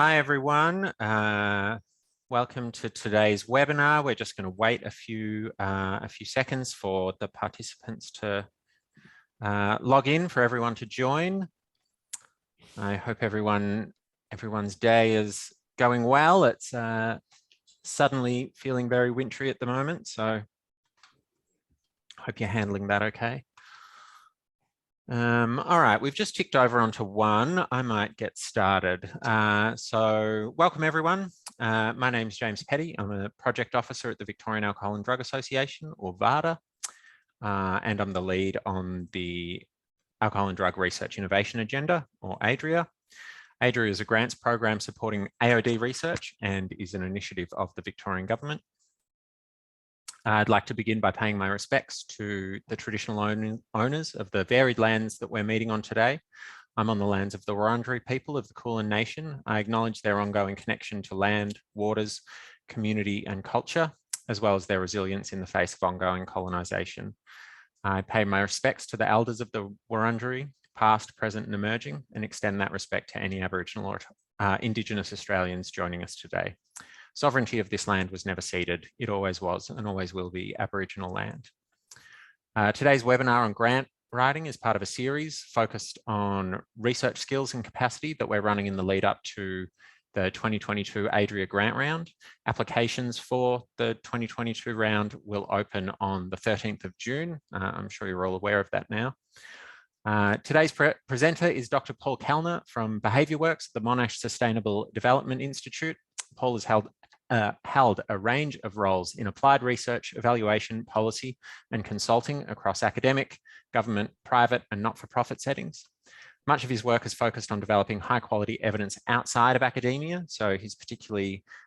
Hi, everyone. Welcome to today's webinar. We're just going to wait a few seconds for the participants to log in, for everyone to join. I hope everyone's day is going well. It's suddenly feeling very wintry at the moment, so I hope you're handling that okay. All right, we've just ticked over onto one. I might get started. So welcome everyone. My name is James Petty. I'm a project officer at the Victorian Alcohol and Drug Association, or VADA, and I'm the lead on the Alcohol and Drug Research Innovation Agenda, or ADRIA. ADRIA is a grants program supporting AOD research and is an initiative of the Victorian Government. I'd like to begin by paying my respects to the traditional owners of the varied lands that we're meeting on today. I'm on the lands of the Wurundjeri people of the Kulin Nation. I acknowledge their ongoing connection to land, waters, community and culture, as well as their resilience in the face of ongoing colonisation. I pay my respects to the elders of the Wurundjeri, past, present and emerging, and extend that respect to any Aboriginal or Indigenous Australians joining us today. Sovereignty of this land was never ceded. It always was and always will be Aboriginal land. Today's webinar on grant writing is part of a series focused on research skills and capacity that we're running in the lead up to the 2022 ADRIA grant round. Applications for the 2022 round will open on the 13th of June. I'm sure you're all aware of that now. Today's presenter is Dr. Paul Kellner from Behaviour Works at the Monash Sustainable Development Institute. Paul has held a range of roles in applied research, evaluation, policy, and consulting across academic, government, private, and not-for-profit settings. Much of his work is focused on developing high-quality evidence outside of academia, so he's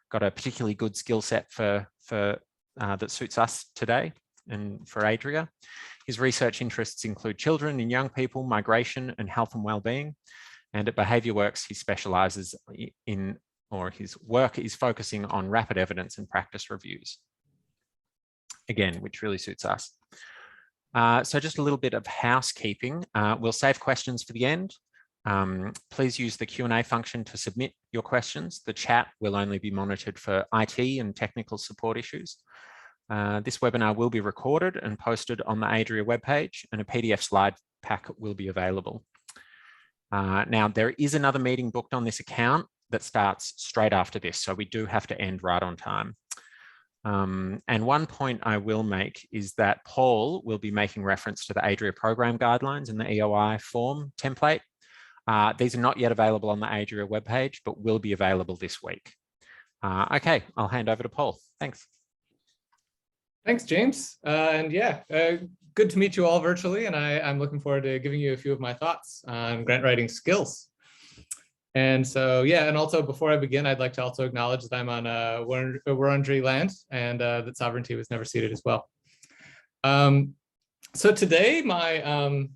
got a particularly good skill set that suits us today and for ADRIA. His research interests include children and young people, migration, and health and well-being. And at Behaviour Works, he specialises in, or his work is focusing on rapid evidence and practice reviews, again, which really suits us. So just a little bit of housekeeping. We'll save questions for the end. Please use the Q&A function to submit your questions. The chat will only be monitored for IT and technical support issues. This webinar will be recorded and posted on the ADRIA webpage, and a PDF slide pack will be available. Now, there is another meeting booked on this account that starts straight after this, so we do have to end right on time. And one point I will make is that Paul will be making reference to the ADRIA program guidelines and the EOI form template. These are not yet available on the ADRIA webpage, but will be available this week. Okay, I'll hand over to Paul. Thanks. Thanks, James. And yeah, good to meet you all virtually. And I'm looking forward to giving you a few of my thoughts on grant writing skills. And so, yeah, and also before I begin, I'd like to also acknowledge that I'm on a Wurundjeri land and that sovereignty was never ceded as well. So today, my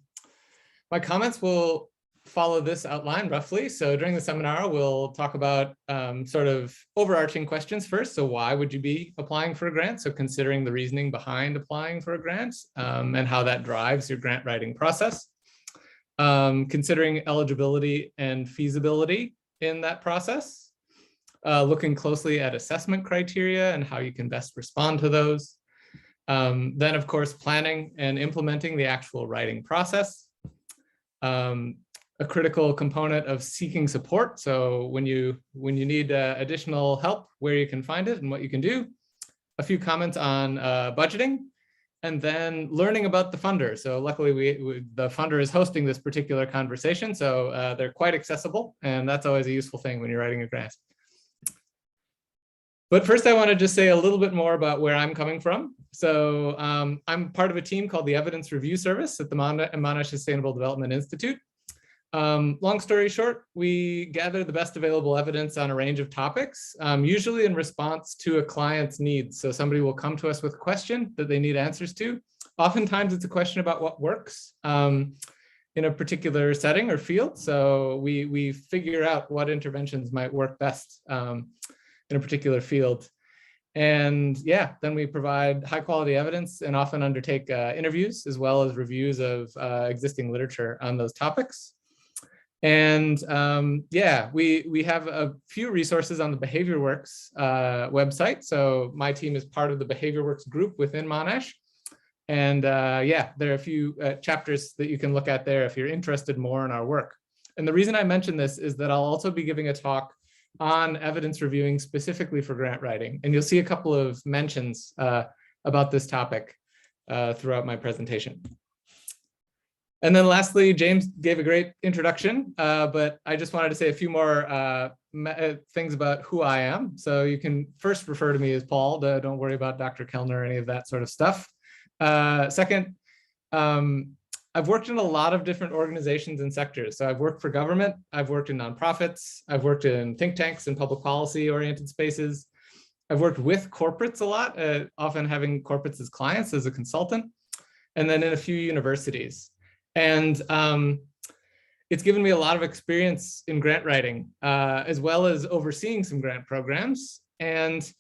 comments will follow this outline roughly. So during the seminar, we'll talk about sort of overarching questions first. So why would you be applying for a grant? So considering the reasoning behind applying for a grant and how that drives your grant writing process. Considering eligibility and feasibility in that process, looking closely at assessment criteria and how you can best respond to those. Then, of course, planning and implementing the actual writing process. A critical component of seeking support. So when you need additional help, where you can find it and what you can do. A few comments on budgeting. And then learning about the funder. So luckily, the funder is hosting this particular conversation, so they're quite accessible, and that's always a useful thing when you're writing a grant. But first, I want to just say a little bit more about where I'm coming from. So I'm part of a team called the Evidence Review Service at the Monash Sustainable Development Institute. Long story short, we gather the best available evidence on a range of topics, usually in response to a client's needs. So somebody will come to us with a question that they need answers to. Oftentimes it's a question about what works in a particular setting or field. So we figure out what interventions might work best in a particular field. And yeah, then we provide high quality evidence and often undertake interviews as well as reviews of existing literature on those topics. And yeah, we have a few resources on the BehaviorWorks website. So my team is part of the BehaviorWorks group within Monash. And yeah, there are a few chapters that you can look at there if you're interested more in our work. And the reason I mention this is that I'll also be giving a talk on evidence reviewing specifically for grant writing. And you'll see a couple of mentions about this topic throughout my presentation. And then lastly, James gave a great introduction, but I just wanted to say a few more things about who I am. So you can first refer to me as Paul. Don't worry about Dr. Kellner or any of that sort of stuff. Second, I've worked in a lot of different organizations and sectors. So I've worked for government, I've worked in nonprofits, I've worked in think tanks and public policy oriented spaces. I've worked with corporates a lot, often having corporates as clients as a consultant, and then in a few universities. And it's given me a lot of experience in grant writing, as well as overseeing some grant programs. And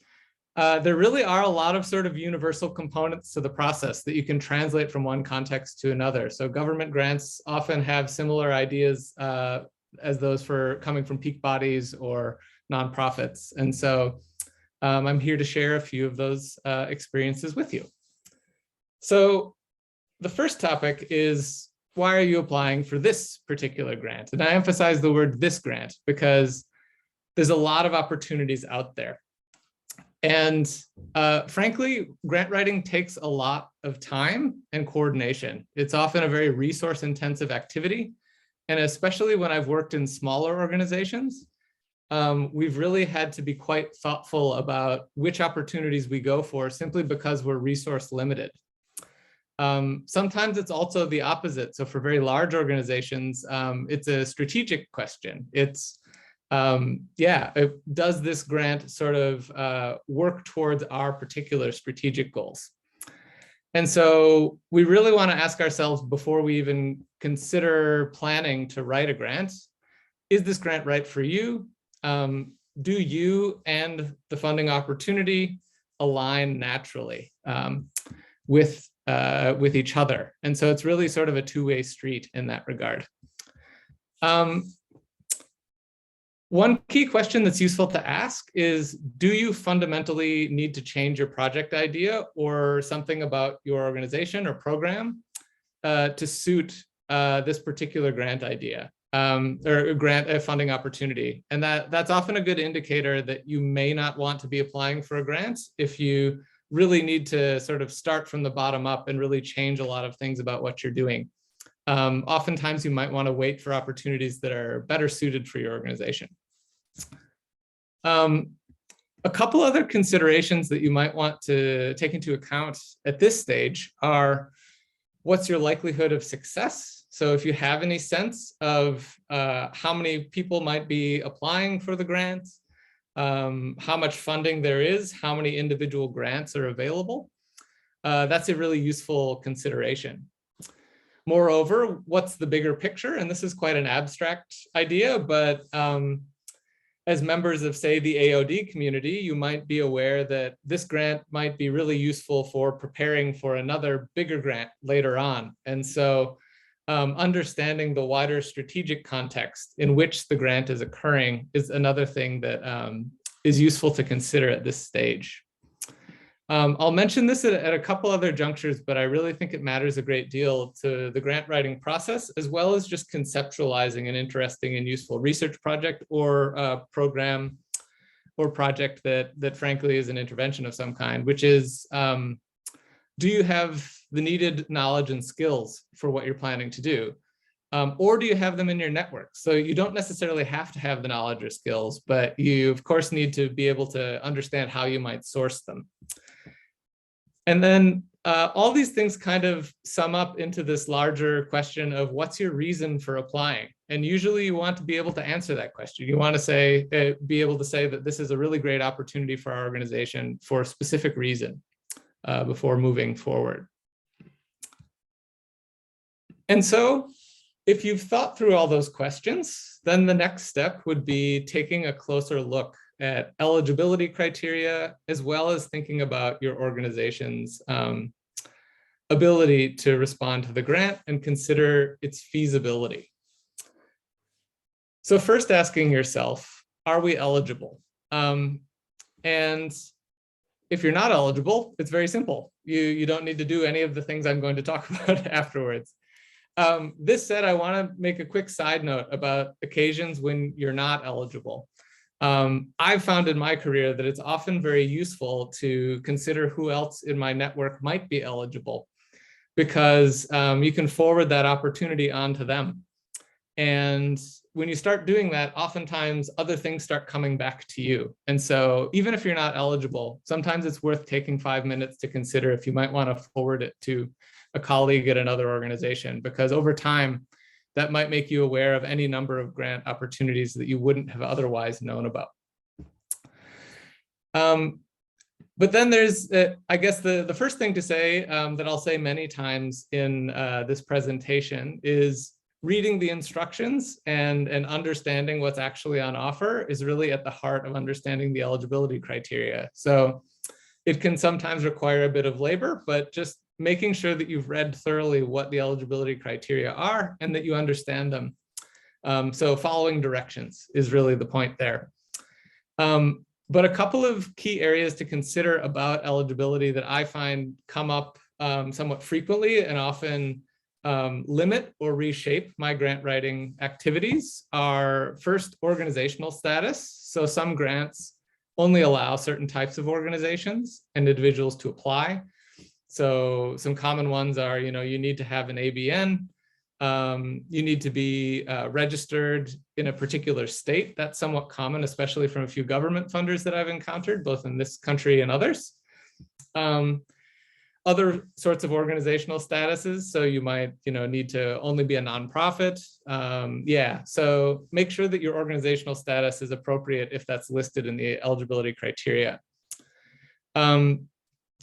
there really are a lot of sort of universal components to the process that you can translate from one context to another. So government grants often have similar ideas as those for coming from peak bodies or nonprofits. And so I'm here to share a few of those experiences with you. So the first topic is, why are you applying for this particular grant? And I emphasize the word "this grant" because there's a lot of opportunities out there. And frankly, grant writing takes a lot of time and coordination. It's often a very resource intensive activity. And especially when I've worked in smaller organizations, we've really had to be quite thoughtful about which opportunities we go for simply because we're resource limited. Sometimes it's also the opposite. So for very large organizations, it's a strategic question. It's, does this grant sort of work towards our particular strategic goals? And so we really want to ask ourselves before we even consider planning to write a grant, is this grant right for you? Do you and the funding opportunity align naturally with each other? And so it's really sort of a two-way street in that regard. One key question that's useful to ask is, do you fundamentally need to change your project idea or something about your organization or program to suit this particular grant idea or grant funding opportunity? And that's often a good indicator that you may not want to be applying for a grant if you really need to sort of start from the bottom up and really change a lot of things about what you're doing. Oftentimes you might want to wait for opportunities that are better suited for your organization. A couple other considerations that you might want to take into account at this stage are, what's your likelihood of success? So if you have any sense of how many people might be applying for the grant, how much funding there is, how many individual grants are available, that's a really useful consideration. Moreover, what's the bigger picture? And this is quite an abstract idea, but as members of, say, the AOD community, you might be aware that this grant might be really useful for preparing for another bigger grant later on. And so understanding the wider strategic context in which the grant is occurring is another thing that is useful to consider at this stage. I'll mention this at a couple other junctures, but I really think it matters a great deal to the grant writing process, as well as just conceptualizing an interesting and useful research project or program or project that frankly is an intervention of some kind, which is, do you have the needed knowledge and skills for what you're planning to do? Or do you have them in your network? So you don't necessarily have to have the knowledge or skills, but you of course need to be able to understand how you might source them. And then all these things kind of sum up into this larger question of, what's your reason for applying? And usually you want to be able to answer that question. You want to say, be able to say that this is a really great opportunity for our organization for a specific reason before moving forward. And so if you've thought through all those questions, then the next step would be taking a closer look at eligibility criteria, as well as thinking about your organization's ability to respond to the grant and consider its feasibility. So first asking yourself, are we eligible? And if you're not eligible, it's very simple. You don't need to do any of the things I'm going to talk about afterwards. This said, I want to make a quick side note about occasions when you're not eligible. I've found in my career that it's often very useful to consider who else in my network might be eligible, because you can forward that opportunity on to them. And when you start doing that, oftentimes other things start coming back to you. And so even if you're not eligible, sometimes it's worth taking 5 minutes to consider if you might want to forward it to a colleague at another organization, because over time, that might make you aware of any number of grant opportunities that you wouldn't have otherwise known about. But then there's, I guess, the first thing to say that I'll say many times in this presentation is reading the instructions and understanding what's actually on offer is really at the heart of understanding the eligibility criteria. So it can sometimes require a bit of labor, but just making sure that you've read thoroughly what the eligibility criteria are and that you understand them. So following directions is really the point there. But a couple of key areas to consider about eligibility that I find come up somewhat frequently and often limit or reshape my grant writing activities are first organizational status. So some grants only allow certain types of organizations and individuals to apply. So some common ones are, you need to have an ABN, you need to be registered in a particular state. That's somewhat common, especially from a few government funders that I've encountered, both in this country and others. Other sorts of organizational statuses. So you might, need to only be a nonprofit. So make sure that your organizational status is appropriate if that's listed in the eligibility criteria.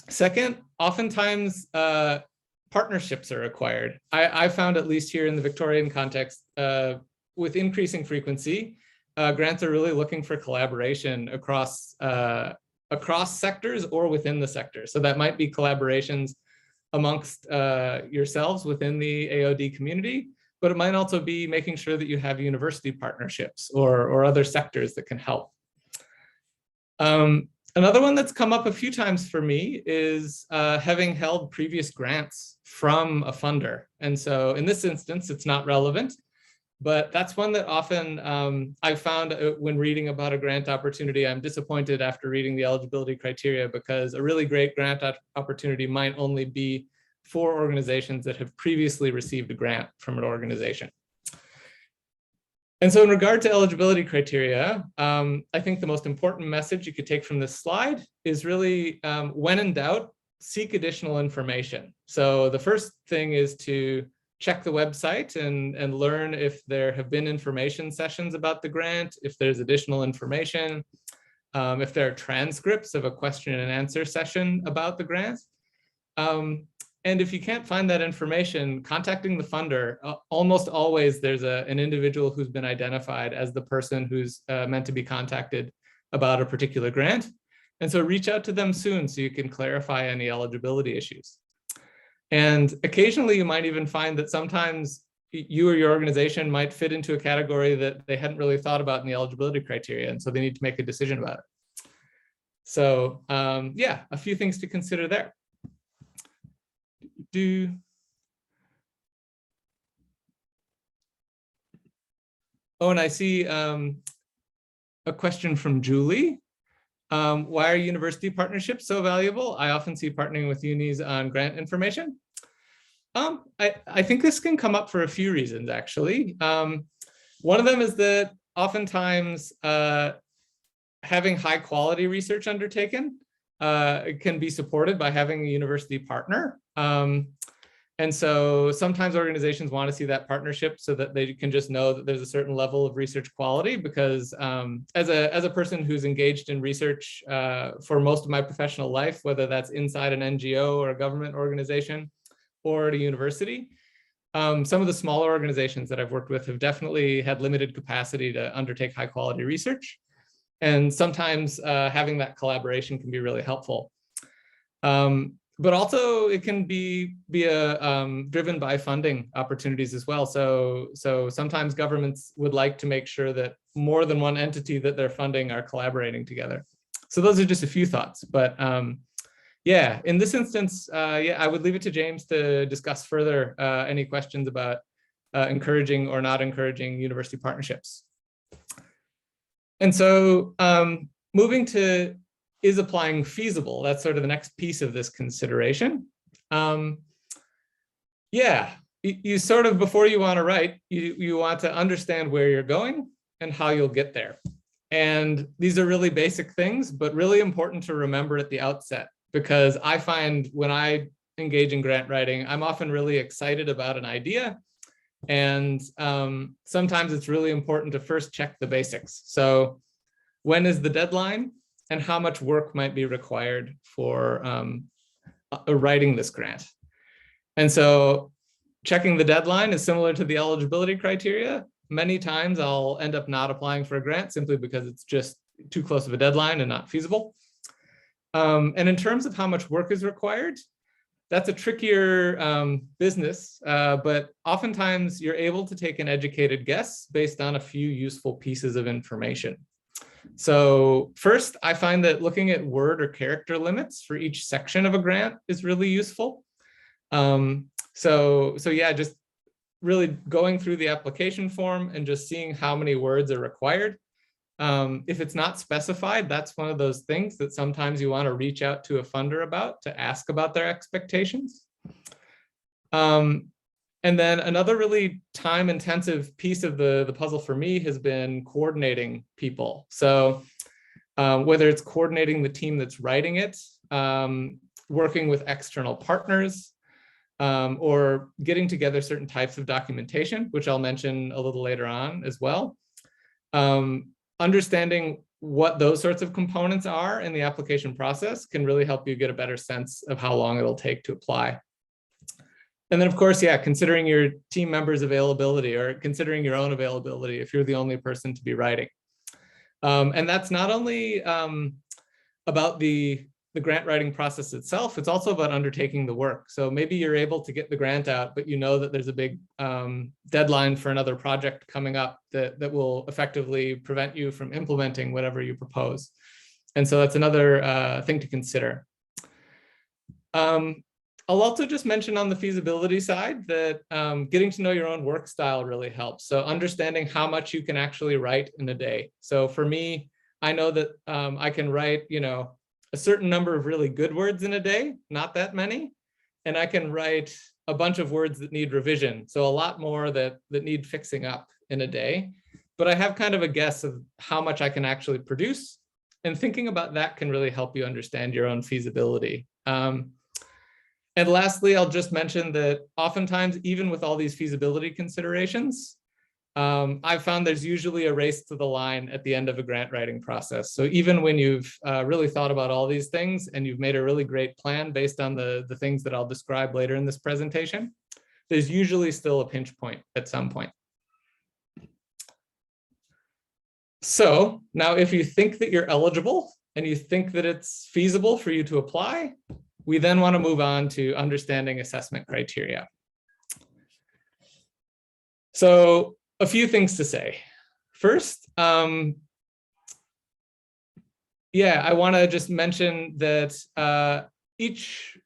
Second, oftentimes partnerships are required. I found, at least here in the Victorian context, with increasing frequency, grants are really looking for collaboration across sectors or within the sector. So that might be collaborations amongst yourselves within the AOD community, but it might also be making sure that you have university partnerships or other sectors that can help. Another one that's come up a few times for me is having held previous grants from a funder. And so in this instance, it's not relevant, but that's one that often I've found when reading about a grant opportunity, I'm disappointed after reading the eligibility criteria, because a really great grant opportunity might only be for organizations that have previously received a grant from an organization. And so in regard to eligibility criteria, I think the most important message you could take from this slide is really, when in doubt, seek additional information. So the first thing is to check the website and learn if there have been information sessions about the grant, if there's additional information, if there are transcripts of a question and answer session about the grant. And if you can't find that information, contacting the funder, almost always there's an individual who's been identified as the person who's meant to be contacted about a particular grant. And so reach out to them soon so you can clarify any eligibility issues. And occasionally you might even find that sometimes you or your organization might fit into a category that they hadn't really thought about in the eligibility criteria. And so they need to make a decision about it. So a few things to consider there. Oh, and I see a question from Julie. Why are university partnerships so valuable? I often see partnering with unis on grant information. I think this can come up for a few reasons, actually. One of them is that oftentimes having high quality research undertaken can be supported by having a university partner. And so sometimes organizations want to see that partnership so that they can just know that there's a certain level of research quality, because as a person who's engaged in research for most of my professional life, whether that's inside an NGO or a government organization or at a university, some of the smaller organizations that I've worked with have definitely had limited capacity to undertake high quality research. And sometimes having that collaboration can be really helpful. but also it can be driven by funding opportunities as well. So sometimes governments would like to make sure that more than one entity that they're funding are collaborating together. So those are just a few thoughts, but yeah, in this instance, yeah, I would leave it to James to discuss further any questions about encouraging or not encouraging university partnerships. And so moving to, is applying feasible? That's sort of the next piece of this consideration. Yeah, you sort of, before you want to write, you want to understand where you're going and how you'll get there. And these are really basic things, but really important to remember at the outset, because I find when I engage in grant writing, I'm often really excited about an idea. And sometimes it's really important to first check the basics. So when is the deadline and how much work might be required for writing this grant? And so checking the deadline is similar to the eligibility criteria. Many times I'll end up not applying for a grant simply because it's just too close of a deadline and not feasible. And in terms of how much work is required, that's a trickier business, but oftentimes you're able to take an educated guess based on a few useful pieces of information. So first, I find that looking at word or character limits for each section of a grant is really useful. So yeah, just really going through the application form and just seeing how many words are required. If it's not specified, that's one of those things that sometimes you want to reach out to a funder about, to ask about their expectations. And then another really time-intensive piece of the puzzle for me has been coordinating people. So whether it's coordinating the team that's writing it, working with external partners, or getting together certain types of documentation, which I'll mention a little later on as well. Understanding what those sorts of components are in the application process can really help you get a better sense of how long it'll take to apply. And then of course, yeah, considering your team members' availability or considering your own availability if you're the only person to be writing. And that's not only about the grant writing process itself, it's also about undertaking the work. So maybe you're able to get the grant out, but you know that there's a big deadline for another project coming up that will effectively prevent you from implementing whatever you propose. And so that's another thing to consider. I'll also just mention on the feasibility side that getting to know your own work style really helps. So understanding how much you can actually write in a day. So for me, I know that I can write, a certain number of really good words in a day, not that many, and I can write a bunch of words that need revision. So a lot more that need fixing up in a day, but I have kind of a guess of how much I can actually produce, and thinking about that can really help you understand your own feasibility. And lastly, I'll just mention that oftentimes, even with all these feasibility considerations, I've found there's usually a race to the line at the end of a grant writing process. So even when you've really thought about all these things and you've made a really great plan based on the things that I'll describe later in this presentation, there's usually still a pinch point at some point. So now if you think that you're eligible and you think that it's feasible for you to apply, we then want to move on to understanding assessment criteria. So a few things to say. First, yeah, I want to just mention that each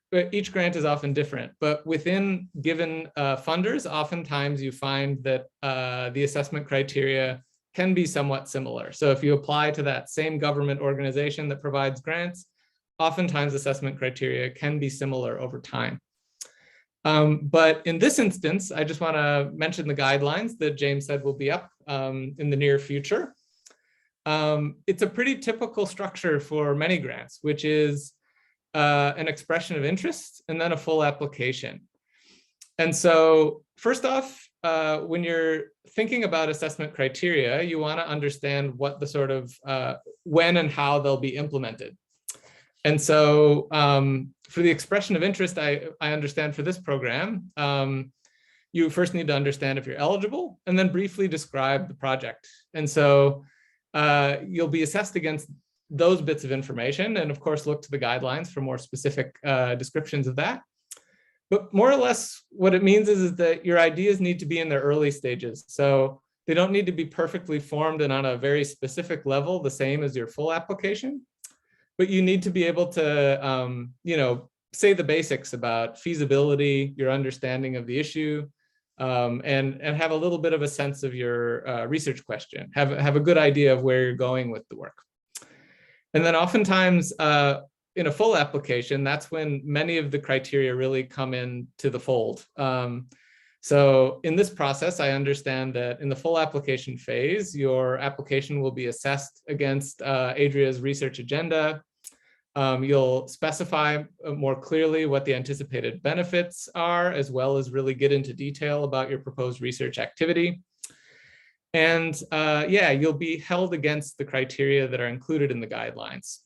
grant is often different, but within given funders, oftentimes you find that the assessment criteria can be somewhat similar. So if you apply to that same government organization that provides grants, oftentimes assessment criteria can be similar over time. But in this instance, I just want to mention the guidelines that James said will be up in the near future. It's a pretty typical structure for many grants, which is an expression of interest and then a full application. And so first off, when you're thinking about assessment criteria, you want to understand what the sort of when and how they'll be implemented. And so for the expression of interest, I understand for this program, you first need to understand if you're eligible and then briefly describe the project. And so you'll be assessed against those bits of information, and of course, look to the guidelines for more specific descriptions of that. But more or less, what it means is that your ideas need to be in their early stages. So they don't need to be perfectly formed and on a very specific level, the same as your full application. But you need to be able to, say the basics about feasibility, your understanding of the issue, and have a little bit of a sense of your research question. Have a good idea of where you're going with the work. And then oftentimes, in a full application, that's when many of the criteria really come into the fold. So in this process, I understand that in the full application phase, your application will be assessed against ADRIA's research agenda. You'll specify more clearly what the anticipated benefits are, as well as really get into detail about your proposed research activity. And yeah, you'll be held against the criteria that are included in the guidelines.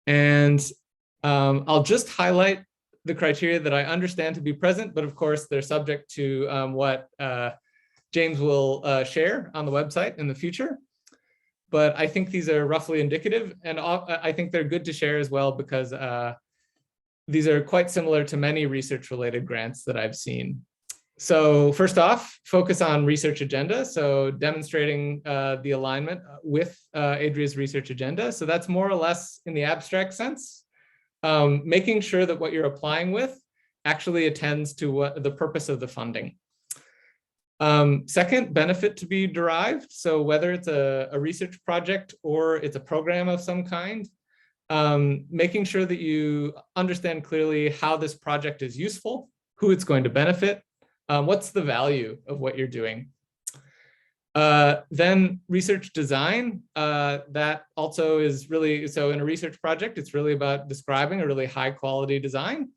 And I'll just highlight the criteria that I understand to be present, but of course they're subject to what James will share on the website in the future. But I think these are roughly indicative, and I think they're good to share as well, because these are quite similar to many research-related grants that I've seen. So first off, focus on research agenda. So demonstrating the alignment with ADRIA's research agenda. So that's more or less in the abstract sense, making sure that what you're applying with actually attends to what the purpose of the funding. Second, benefit to be derived. So whether it's a research project or it's a program of some kind, making sure that you understand clearly how this project is useful, who it's going to benefit, what's the value of what you're doing. Then research design, that also is really, so in a research project, it's really about describing a really high quality design.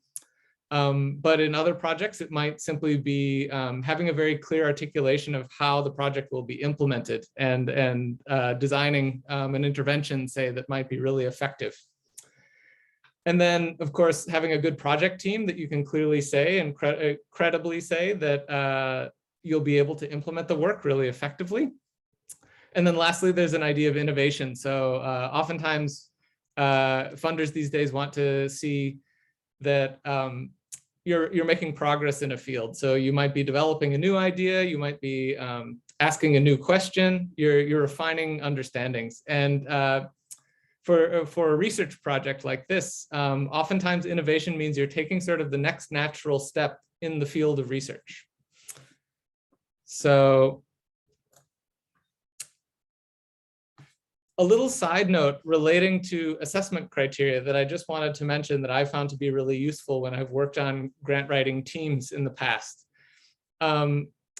But in other projects, it might simply be having a very clear articulation of how the project will be implemented, and designing an intervention, say, that might be really effective. And then, of course, having a good project team that you can clearly say and credibly say that you'll be able to implement the work really effectively. And then lastly, there's an idea of innovation. So oftentimes, funders these days want to see that you're making progress in a field. So you might be developing a new idea, you might be asking a new question, you're refining understandings. And for a research project like this, oftentimes innovation means you're taking sort of the next natural step in the field of research. So a little side note relating to assessment criteria that I just wanted to mention that I found to be really useful when I've worked on grant writing teams in the past.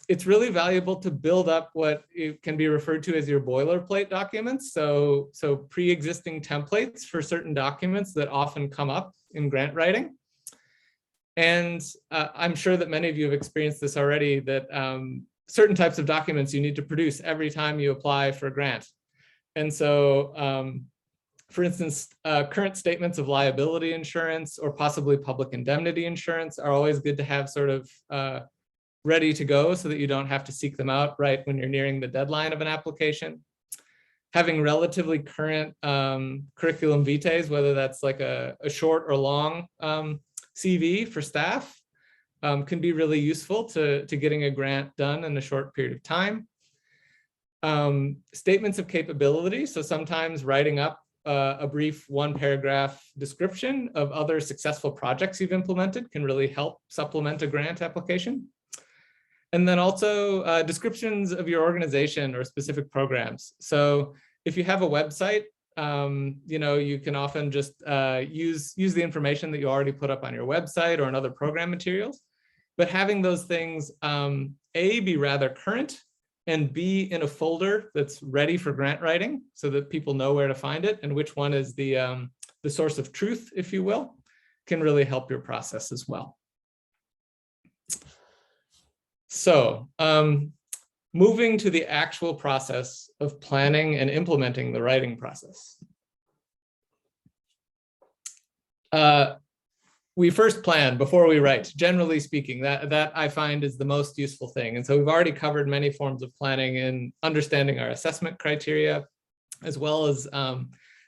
It's really valuable to build up what can be referred to as your boilerplate documents. So pre-existing templates for certain documents that often come up in grant writing. And I'm sure that many of you have experienced this already, that certain types of documents you need to produce every time you apply for a grant. And so, for instance, current statements of liability insurance or possibly public indemnity insurance are always good to have sort of ready to go, so that you don't have to seek them out right when you're nearing the deadline of an application. Having relatively current curriculum vitae, whether that's like a short or long CV for staff, can be really useful to getting a grant done in a short period of time. Statements of capability. So sometimes writing up a brief one-paragraph description of other successful projects you've implemented can really help supplement a grant application. And then also descriptions of your organization or specific programs. So if you have a website, you can often just use the information that you already put up on your website or in other program materials. But having those things, A, be rather current, and B, in a folder that's ready for grant writing, so that people know where to find it and which one is the source of truth, if you will, can really help your process as well. So moving to the actual process of planning and implementing the writing process. We first plan before we write, generally speaking. That I find is the most useful thing. And so we've already covered many forms of planning in understanding our assessment criteria, as well as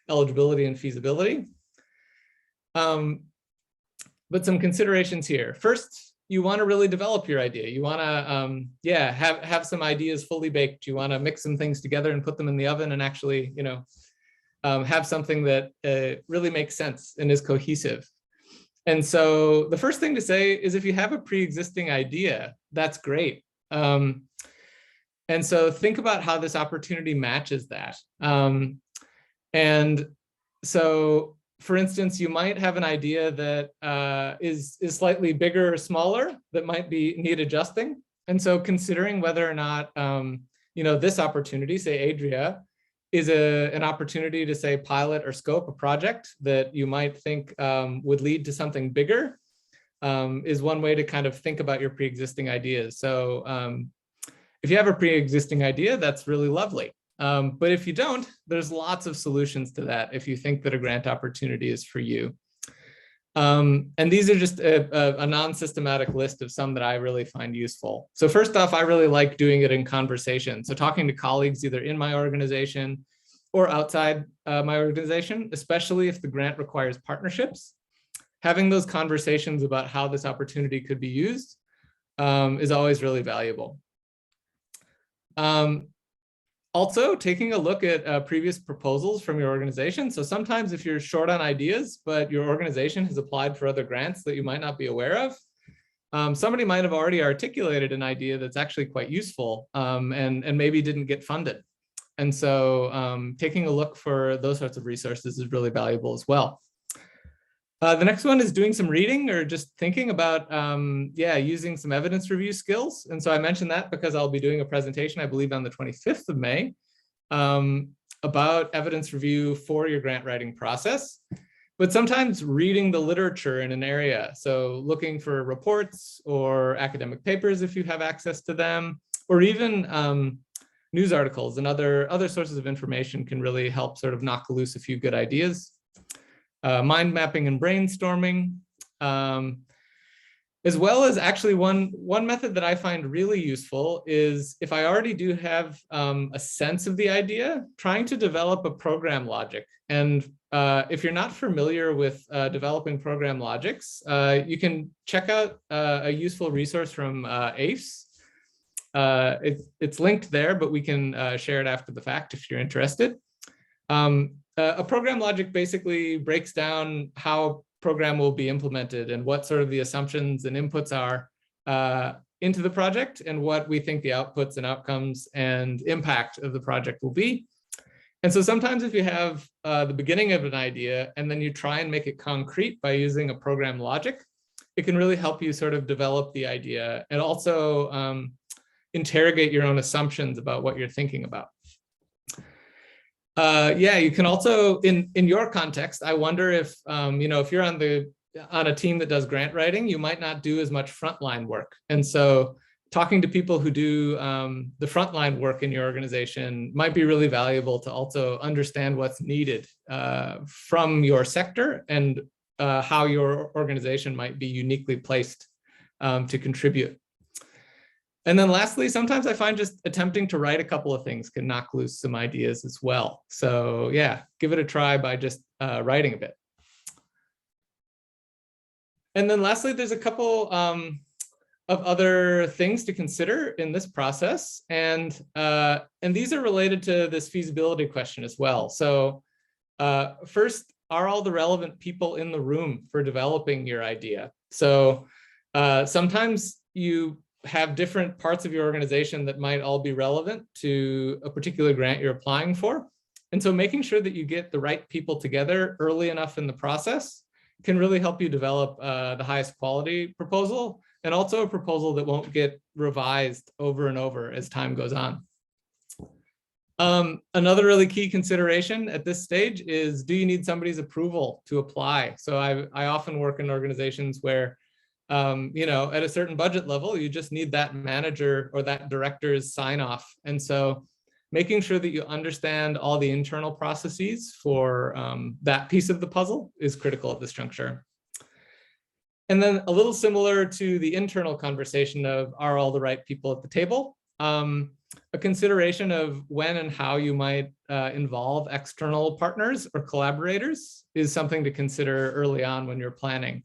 eligibility and feasibility. But some considerations here. First, you want to really develop your idea. You want to, have some ideas fully baked. You want to mix some things together and put them in the oven and actually, have something that really makes sense and is cohesive. And so the first thing to say is if you have a pre-existing idea, that's great. And so think about how this opportunity matches that. And so, for instance, you might have an idea that is slightly bigger or smaller that might need adjusting. And so considering whether or not, this opportunity, say ADRIA, is an opportunity to say pilot or scope a project that you might think would lead to something bigger is one way to kind of think about your pre-existing ideas. So if you have a pre-existing idea, that's really lovely. But if you don't, there's lots of solutions to that if you think that a grant opportunity is for you. And these are just a non-systematic list of some that I really find useful. So first off, I really like doing it in conversation. So talking to colleagues either in my organization or outside my organization, especially if the grant requires partnerships. Having those conversations about how this opportunity could be used is always really valuable. Also, taking a look at previous proposals from your organization. So sometimes if you're short on ideas, but your organization has applied for other grants that you might not be aware of, somebody might have already articulated an idea that's actually quite useful and maybe didn't get funded. And so taking a look for those sorts of resources is really valuable as well. The next one is doing some reading or just thinking about, using some evidence review skills. And so I mentioned that because I'll be doing a presentation, I believe on the 25th of May, about evidence review for your grant writing process. But sometimes reading the literature in an area. So looking for reports or academic papers if you have access to them, or even news articles and other sources of information can really help sort of knock loose a few good ideas. Mind mapping and brainstorming, as well as actually one method that I find really useful is if I already do have a sense of the idea, trying to develop a program logic. And if you're not familiar with developing program logics, you can check out a useful resource from ACE. It's linked there, but we can share it after the fact if you're interested. A program logic basically breaks down how program will be implemented and what sort of the assumptions and inputs are into the project and what we think the outputs and outcomes and impact of the project will be. And so sometimes if you have the beginning of an idea and then you try and make it concrete by using a program logic, it can really help you sort of develop the idea and also interrogate your own assumptions about what you're thinking about. You can also, in your context, I wonder if, if you're on a team that does grant writing, you might not do as much frontline work. And so talking to people who do the frontline work in your organization might be really valuable to also understand what's needed from your sector and how your organization might be uniquely placed to contribute. And then lastly, sometimes I find just attempting to write a couple of things can knock loose some ideas as well. So yeah, give it a try by just writing a bit. And then lastly, there's a couple of other things to consider in this process. And these are related to this feasibility question as well. So first, are all the relevant people in the room for developing your idea? So sometimes you have different parts of your organization that might all be relevant to a particular grant you're applying for. And so making sure that you get the right people together early enough in the process can really help you develop the highest quality proposal and also a proposal that won't get revised over and over as time goes on. Another really key consideration at this stage is, do you need somebody's approval to apply? So I often work in organizations where at a certain budget level, you just need that manager or that director's sign off. And so making sure that you understand all the internal processes for that piece of the puzzle is critical at this juncture. And then a little similar to the internal conversation of, are all the right people at the table? a consideration of when and how you might involve external partners or collaborators is something to consider early on when you're planning.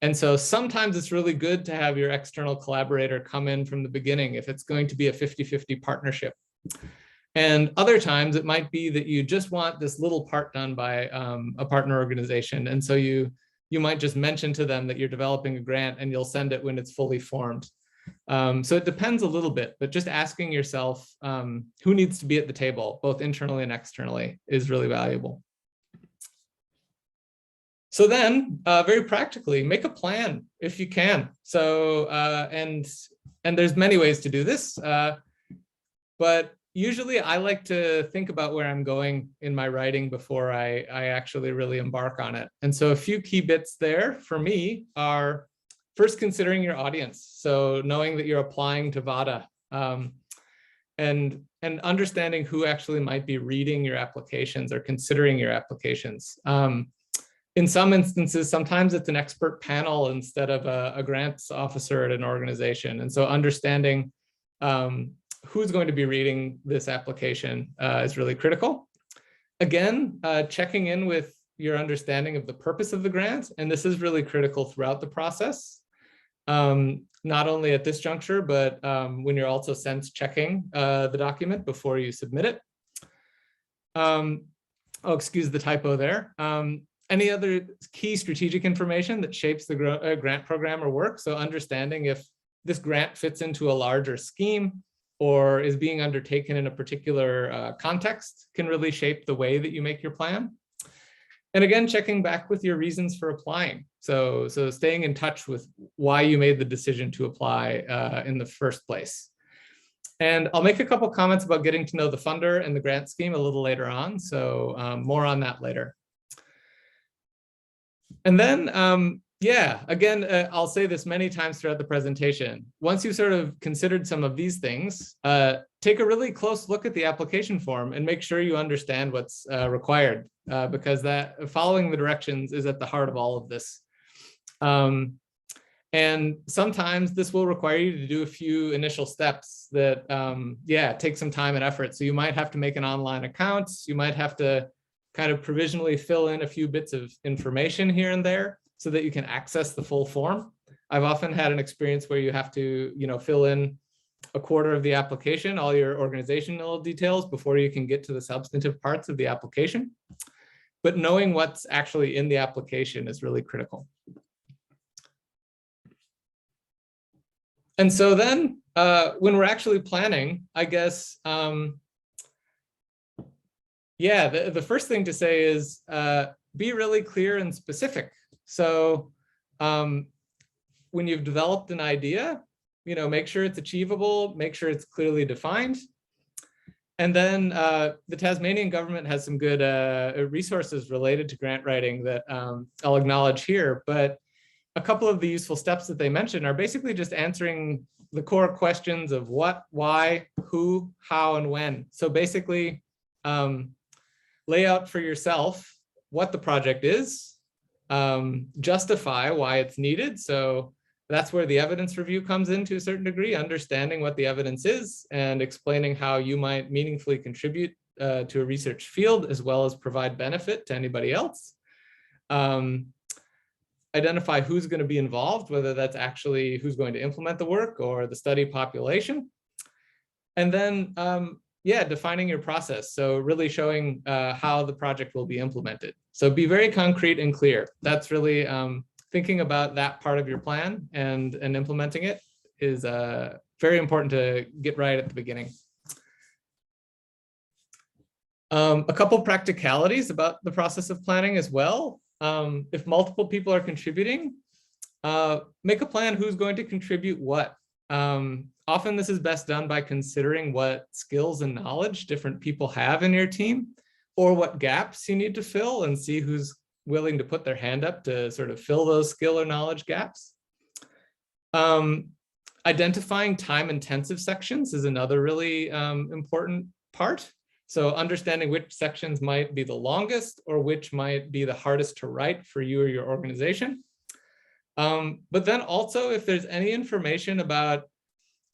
And so sometimes it's really good to have your external collaborator come in from the beginning if it's going to be a 50-50 partnership. And other times it might be that you just want this little part done by a partner organization. And so you might just mention to them that you're developing a grant and you'll send it when it's fully formed. So it depends a little bit, but just asking yourself who needs to be at the table, both internally and externally, is really valuable. So then, very practically, make a plan if you can. So, and there's many ways to do this, but usually I like to think about where I'm going in my writing before I actually really embark on it. And so a few key bits there for me are first considering your audience. So knowing that you're applying to VADA and understanding who actually might be reading your applications or considering your applications. In some instances, sometimes it's an expert panel instead of a grants officer at an organization. And so understanding who's going to be reading this application is really critical. Again, checking in with your understanding of the purpose of the grant. And this is really critical throughout the process, not only at this juncture, but when you're also sense checking the document before you submit it. Oh, excuse the typo there. Any other key strategic information that shapes the grant program or work. So understanding if this grant fits into a larger scheme or is being undertaken in a particular context can really shape the way that you make your plan. And again, checking back with your reasons for applying. So staying in touch with why you made the decision to apply in the first place. And I'll make a couple comments about getting to know the funder and the grant scheme a little later on. So more on that later. And then, yeah, again, I'll say this many times throughout the presentation. Once you've sort of considered some of these things, take a really close look at the application form and make sure you understand what's required, because that following the directions is at the heart of all of this. And sometimes this will require you to do a few initial steps that, yeah, take some time and effort. So you might have to make an online account. You might have to kind of provisionally fill in a few bits of information here and there so that you can access the full form. I've often had an experience where you have to, fill in a quarter of the application, all your organizational details before you can get to the substantive parts of the application. But knowing what's actually in the application is really critical. And so then when we're actually planning, I guess, yeah, the first thing to say is be really clear and specific. So when you've developed an idea, make sure it's achievable, make sure it's clearly defined. And then the Tasmanian government has some good resources related to grant writing that I'll acknowledge here. But a couple of the useful steps that they mentioned are basically just answering the core questions of what, why, who, how, and when. So basically, lay out for yourself what the project is, justify why it's needed. So that's where the evidence review comes in to a certain degree, understanding what the evidence is and explaining how you might meaningfully contribute to a research field as well as provide benefit to anybody else. Identify who's going to be involved, whether that's actually who's going to implement the work or the study population. And then, yeah, defining your process. So really showing how the project will be implemented. So be very concrete and clear. That's really thinking about that part of your plan and implementing it is very important to get right at the beginning. A couple practicalities about the process of planning as well. If multiple people are contributing, make a plan who's going to contribute what. Often this is best done by considering what skills and knowledge different people have in your team or what gaps you need to fill and see who's willing to put their hand up to sort of fill those skill or knowledge gaps. Identifying time-intensive sections is another really important part. So understanding which sections might be the longest or which might be the hardest to write for you or your organization. But then also if there's any information about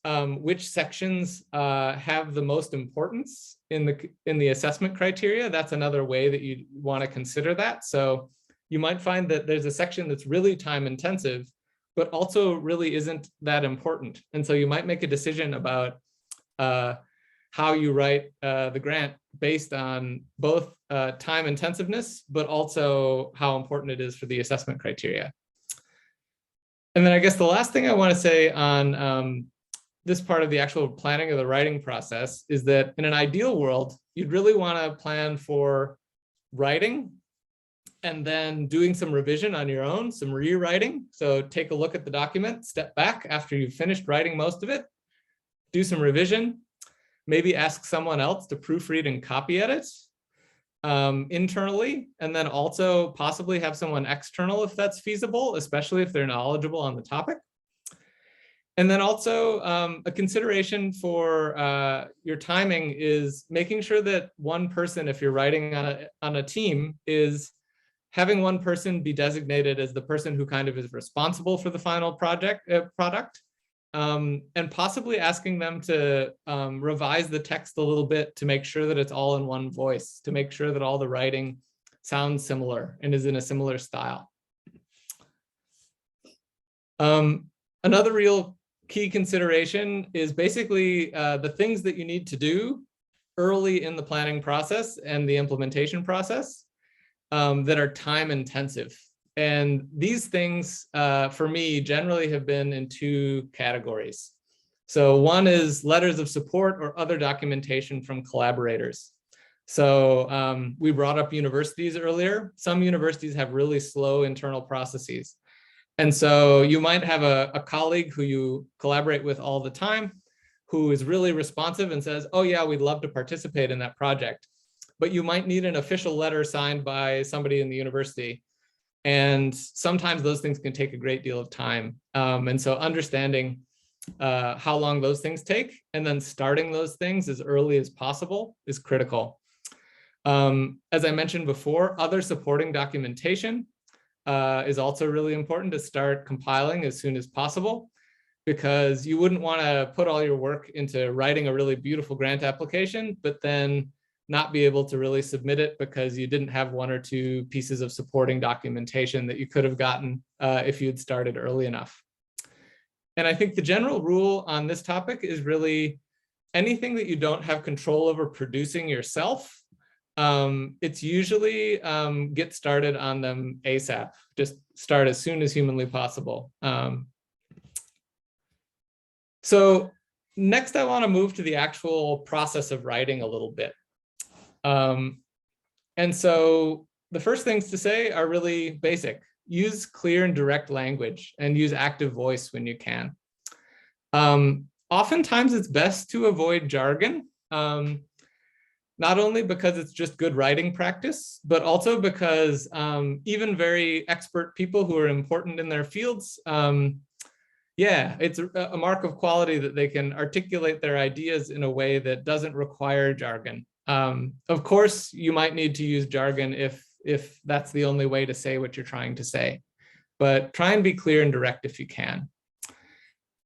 which sections have the most importance in the assessment criteria. That's another way that you want to consider that. So you might find that there's a section that's really time intensive, but also really isn't that important. And so you might make a decision about how you write the grant based on both time intensiveness, but also how important it is for the assessment criteria. And then I guess the last thing I want to say on this part of the actual planning of the writing process is that in an ideal world, you'd really want to plan for writing and then doing some revision on your own, some rewriting. So take a look at the document, step back after you've finished writing most of it, do some revision, maybe ask someone else to proofread and copy edit internally, and then also possibly have someone external if that's feasible, especially if they're knowledgeable on the topic. And then also a consideration for your timing is making sure that one person, if you're writing on a team, is having one person be designated as the person who kind of is responsible for the final product, and possibly asking them to revise the text a little bit to make sure that it's all in one voice, to make sure that all the writing sounds similar and is in a similar style. Another real key consideration is basically the things that you need to do early in the planning process and the implementation process that are time intensive. And these things for me generally have been in two categories. So one is letters of support or other documentation from collaborators. So we brought up universities earlier. Some universities have really slow internal processes. And so you might have a colleague who you collaborate with all the time, who is really responsive and says, oh yeah, we'd love to participate in that project. But you might need an official letter signed by somebody in the university. And sometimes those things can take a great deal of time. And so understanding how long those things take and then starting those things as early as possible is critical. As I mentioned before, other supporting documentation is also really important to start compiling as soon as possible, because you wouldn't want to put all your work into writing a really beautiful grant application, but then not be able to really submit it because you didn't have one or two pieces of supporting documentation that you could have gotten if you had started early enough. And I think the general rule on this topic is really anything that you don't have control over producing yourself, it's usually get started on them ASAP. Just start as soon as humanly possible. So next I want to move to the actual process of writing a little bit. And so the first things to say are really basic. Use clear and direct language and use active voice when you can. Oftentimes it's best to avoid jargon, not only because it's just good writing practice, but also because even very expert people who are important in their fields, yeah, it's a mark of quality that they can articulate their ideas in a way that doesn't require jargon. Of course, you might need to use jargon if that's the only way to say what you're trying to say, but try and be clear and direct if you can.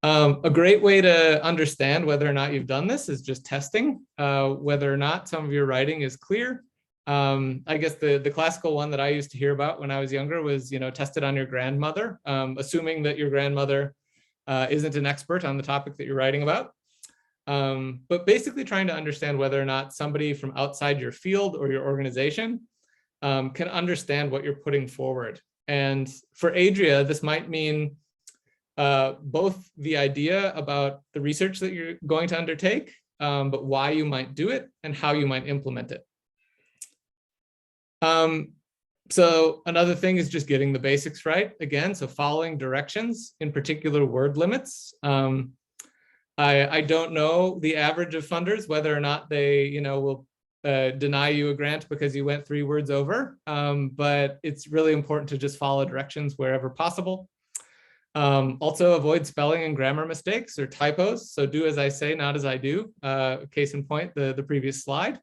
A great way to understand whether or not you've done this is just testing whether or not some of your writing is clear. I guess the classical one that I used to hear about when I was younger was, test it on your grandmother, assuming that your grandmother isn't an expert on the topic that you're writing about. But basically trying to understand whether or not somebody from outside your field or your organization can understand what you're putting forward. And for ADRIA, this might mean both the idea about the research that you're going to undertake, but why you might do it and how you might implement it. So another thing is just getting the basics right. Again, so following directions, in particular word limits. I don't know the average of funders, whether or not they, will deny you a grant because you went 3 words over, but it's really important to just follow directions wherever possible. Also avoid spelling and grammar mistakes or typos. So do as I say, not as I do. Case in point, the previous slide.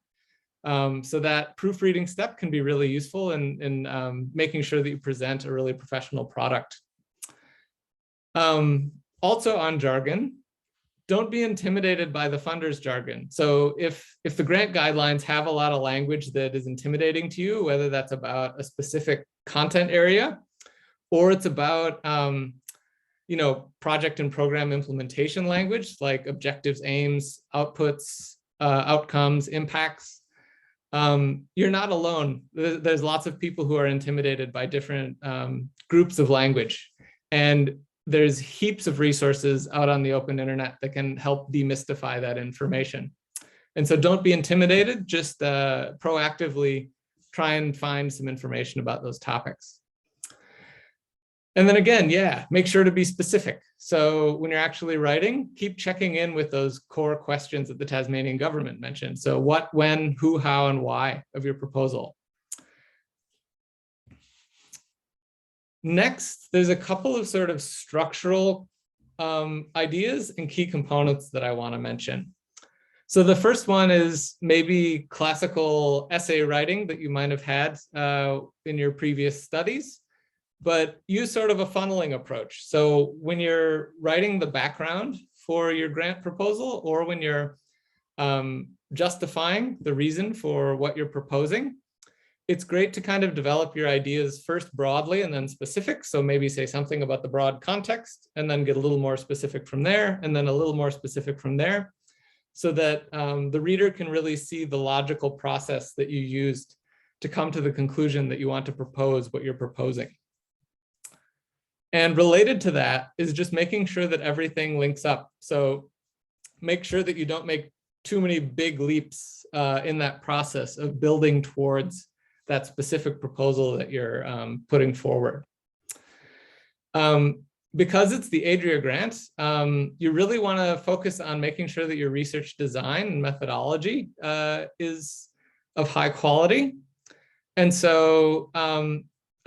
So that proofreading step can be really useful in making sure that you present a really professional product. Also on jargon, don't be intimidated by the funder's jargon. So if the grant guidelines have a lot of language that is intimidating to you, whether that's about a specific content area, or it's about project and program implementation language like objectives, aims, outputs, outcomes, impacts, you're not alone. There's lots of people who are intimidated by different groups of language. And there's heaps of resources out on the open internet that can help demystify that information. And so don't be intimidated, just proactively try and find some information about those topics. And then again, yeah, make sure to be specific. So when you're actually writing, keep checking in with those core questions that the Tasmanian government mentioned. So what, when, who, how, and why of your proposal. Next, there's a couple of sort of structural ideas and key components that I want to mention. So the first one is maybe classical essay writing that you might have had in your previous studies, but use sort of a funneling approach. So when you're writing the background for your grant proposal, or when you're justifying the reason for what you're proposing, it's great to kind of develop your ideas first broadly and then specific. So maybe say something about the broad context and then get a little more specific from there, and then a little more specific from there, so that the reader can really see the logical process that you used to come to the conclusion that you want to propose what you're proposing. And related to that is just making sure that everything links up. So make sure that you don't make too many big leaps in that process of building towards that specific proposal that you're putting forward. Because it's the ADRIA grant, you really want to focus on making sure that your research design and methodology is of high quality. And so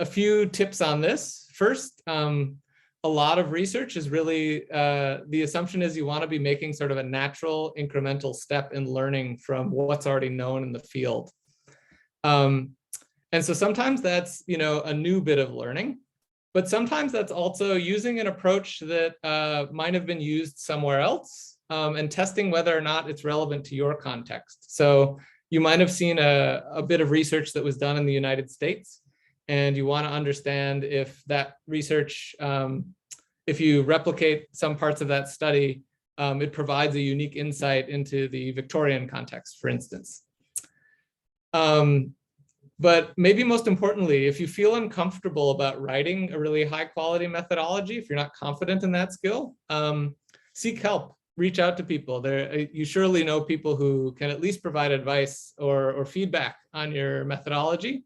a few tips on this. First, a lot of research is really, the assumption is you want to be making sort of a natural incremental step in learning from what's already known in the field. And so sometimes that's, a new bit of learning, but sometimes that's also using an approach that might have been used somewhere else and testing whether or not it's relevant to your context. So you might have seen a bit of research that was done in the United States, and you want to understand if that research, if you replicate some parts of that study, it provides a unique insight into the Victorian context, for instance. But maybe most importantly, if you feel uncomfortable about writing a really high quality methodology, if you're not confident in that skill, seek help, reach out to people. You surely know people who can at least provide advice or feedback on your methodology.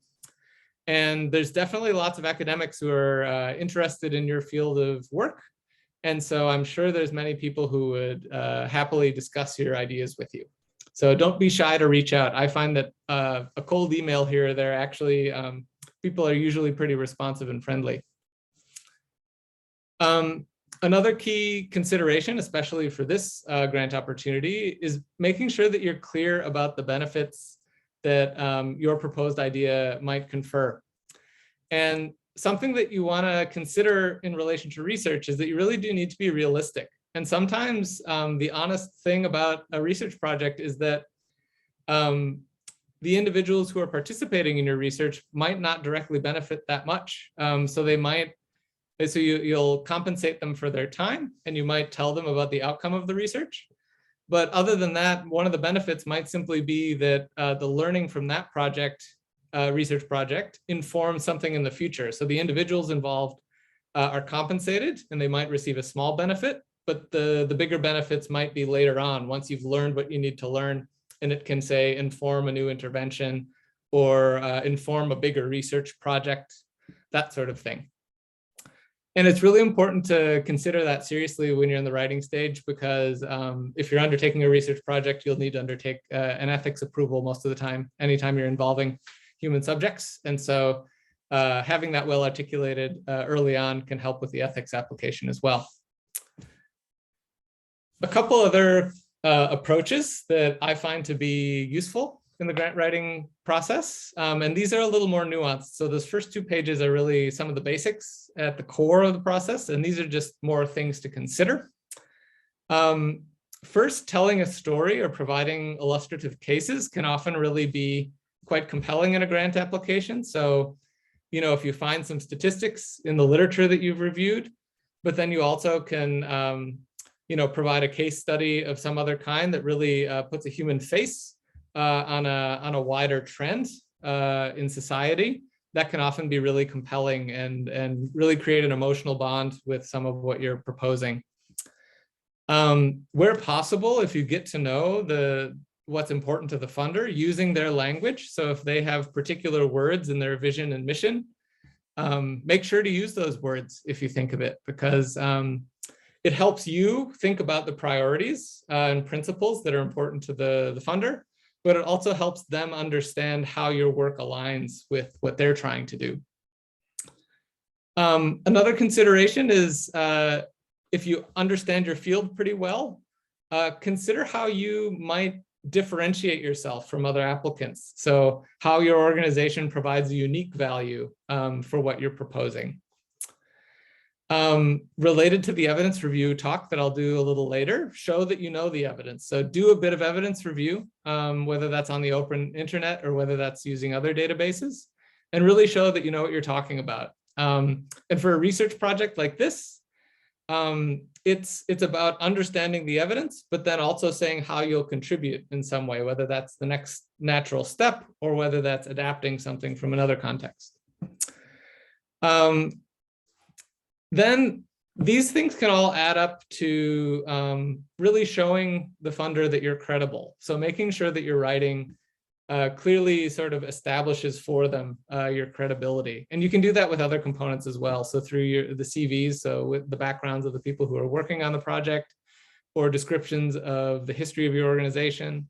And there's definitely lots of academics who are interested in your field of work. And so I'm sure there's many people who would happily discuss your ideas with you. So don't be shy to reach out. I find that a cold email here or there, actually, people are usually pretty responsive and friendly. Another key consideration, especially for this grant opportunity, is making sure that you're clear about the benefits that your proposed idea might confer. And something that you want to consider in relation to research is that you really do need to be realistic. And sometimes the honest thing about a research project is that the individuals who are participating in your research might not directly benefit that much. So you'll compensate them for their time, and you might tell them about the outcome of the research. But other than that, one of the benefits might simply be that the learning from that project, research project, informs something in the future. So the individuals involved are compensated, and they might receive a small benefit, but the bigger benefits might be later on, once you've learned what you need to learn, and it can, say, inform a new intervention or inform a bigger research project, that sort of thing. And it's really important to consider that seriously when you're in the writing stage, because if you're undertaking a research project, you'll need to undertake an ethics approval most of the time, anytime you're involving human subjects. And so having that well articulated early on can help with the ethics application as well. A couple other approaches that I find to be useful in the grant writing process, and these are a little more nuanced. So those first 2 pages are really some of the basics at the core of the process, and these are just more things to consider. first, telling a story or providing illustrative cases can often really be quite compelling in a grant application. So, if you find some statistics in the literature that you've reviewed, but then you also can, provide a case study of some other kind that really puts a human face on a wider trend in society, that can often be really compelling and really create an emotional bond with some of what you're proposing. Where possible, if you get to know what's important to the funder, using their language. So if they have particular words in their vision and mission, make sure to use those words if you think of it, because it helps you think about the priorities and principles that are important to the funder, but it also helps them understand how your work aligns with what they're trying to do. Another consideration is if you understand your field pretty well, consider how you might differentiate yourself from other applicants. So how your organization provides a unique value for what you're proposing. Related to the evidence review talk that I'll do a little later, show that you know the evidence. So do a bit of evidence review, whether that's on the open internet or whether that's using other databases, and really show that you know what you're talking about. And for a research project like this, it's about understanding the evidence, but then also saying how you'll contribute in some way, whether that's the next natural step or whether that's adapting something from another context. Then these things can all add up to really showing the funder that you're credible. So making sure that your writing clearly sort of establishes for them your credibility. And you can do that with other components as well. So through the CVs, so with the backgrounds of the people who are working on the project, or descriptions of the history of your organization.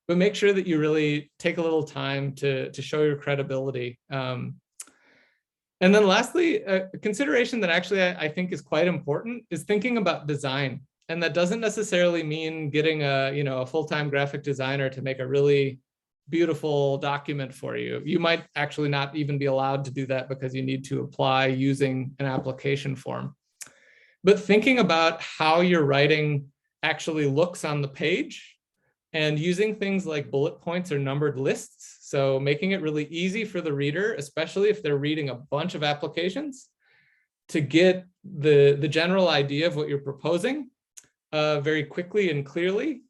But make sure that you really take a little time to show your credibility. And then lastly, a consideration that actually I think is quite important is thinking about design. And that doesn't necessarily mean getting a full-time graphic designer to make a really beautiful document for you. You might actually not even be allowed to do that because you need to apply using an application form. But thinking about how your writing actually looks on the page and using things like bullet points or numbered lists. So making it really easy for the reader, especially if they're reading a bunch of applications, to get the general idea of what you're proposing very quickly and clearly.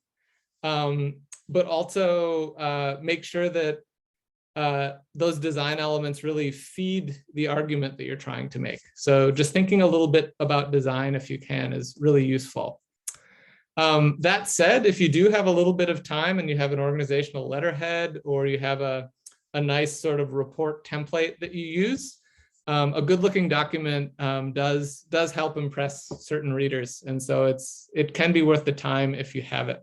But also make sure that those design elements really feed the argument that you're trying to make. So just thinking a little bit about design, if you can, is really useful. That said, if you do have a little bit of time and you have an organizational letterhead, or you have a nice sort of report template that you use, a good looking document does help impress certain readers. And so it can be worth the time if you have it.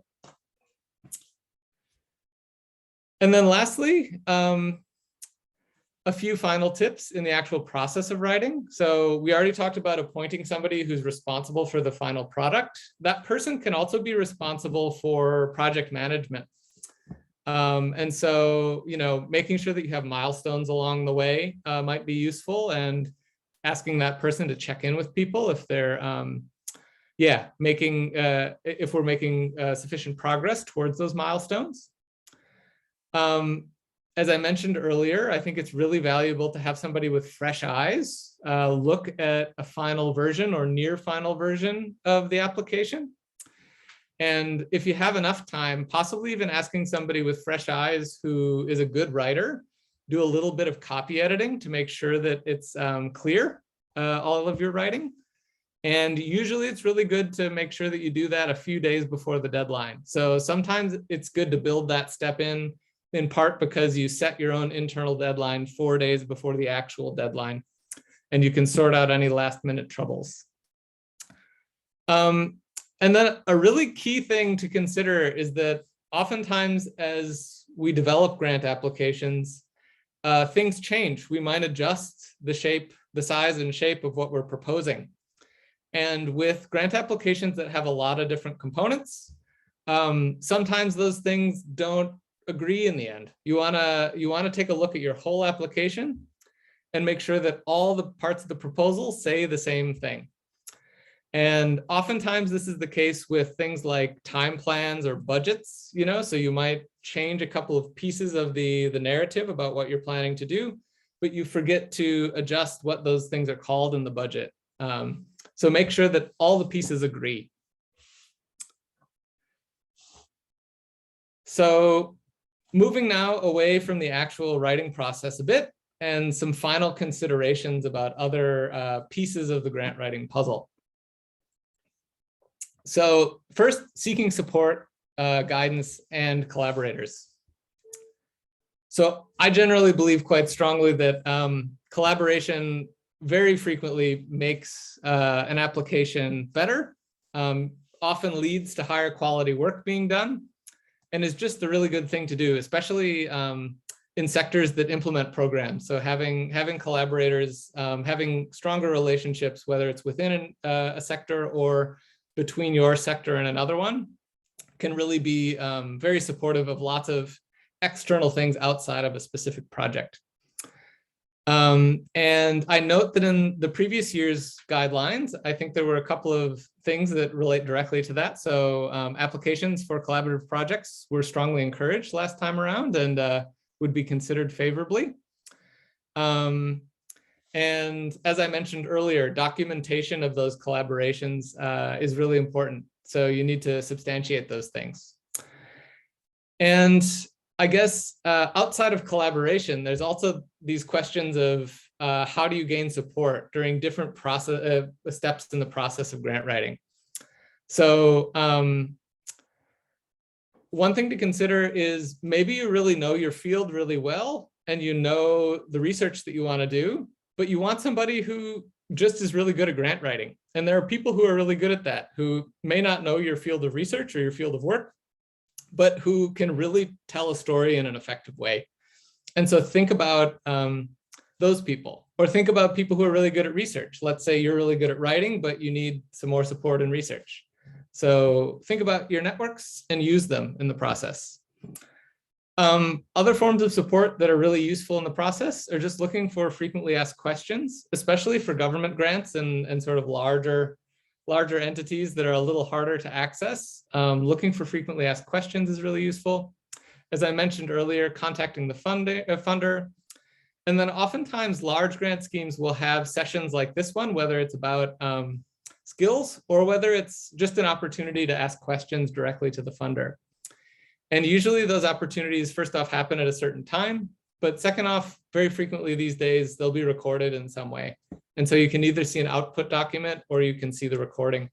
And then lastly, a few final tips in the actual process of writing. So we already talked about appointing somebody who's responsible for the final product. That person can also be responsible for project management. And so, making sure that you have milestones along the way might be useful, and asking that person to check in with people if they're, if we're making sufficient progress towards those milestones. As I mentioned earlier, I think it's really valuable to have somebody with fresh eyes look at a final version or near final version of the application. And if you have enough time, possibly even asking somebody with fresh eyes who is a good writer, do a little bit of copy editing to make sure that it's clear, all of your writing. And usually it's really good to make sure that you do that a few days before the deadline. So sometimes it's good to build that step in part because you set your own internal deadline 4 days before the actual deadline, and you can sort out any last minute troubles. And then a really key thing to consider is that oftentimes as we develop grant applications, things change. We might adjust the size and shape of what we're proposing. And with grant applications that have a lot of different components, sometimes those things don't agree in the end. You wanna take a look at your whole application and make sure that all the parts of the proposal say the same thing. And oftentimes this is the case with things like time plans or budgets, so you might change a couple of pieces of the narrative about what you're planning to do, but you forget to adjust what those things are called in the budget. So make sure that all the pieces agree. So moving now away from the actual writing process a bit, and some final considerations about other pieces of the grant writing puzzle. So first, seeking support, guidance, and collaborators. So I generally believe quite strongly that collaboration very frequently makes an application better, often leads to higher quality work being done, and is just a really good thing to do, especially in sectors that implement programs. So having collaborators, having stronger relationships, whether it's within a sector or between your sector and another one, can really be very supportive of lots of external things outside of a specific project. And I note that in the previous year's guidelines, I think there were a couple of things that relate directly to that. So applications for collaborative projects were strongly encouraged last time around and would be considered favorably. And as I mentioned earlier, documentation of those collaborations is really important. So you need to substantiate those things. And I guess outside of collaboration, there's also these questions of how do you gain support during different steps in the process of grant writing. So one thing to consider is maybe you really know your field really well and you know the research that you want to do, but you want somebody who just is really good at grant writing. And there are people who are really good at that, who may not know your field of research or your field of work, but who can really tell a story in an effective way. And so think about those people, or think about people who are really good at research. Let's say you're really good at writing, but you need some more support in research. So think about your networks and use them in the process. Other forms of support that are really useful in the process are just looking for frequently asked questions, especially for government grants and sort of larger entities that are a little harder to access. Looking for frequently asked questions is really useful. As I mentioned earlier, contacting the funder. And then oftentimes large grant schemes will have sessions like this one, whether it's about skills or whether it's just an opportunity to ask questions directly to the funder. And usually those opportunities, first off, happen at a certain time, but second off, very frequently these days, they'll be recorded in some way. And so you can either see an output document or you can see the recording.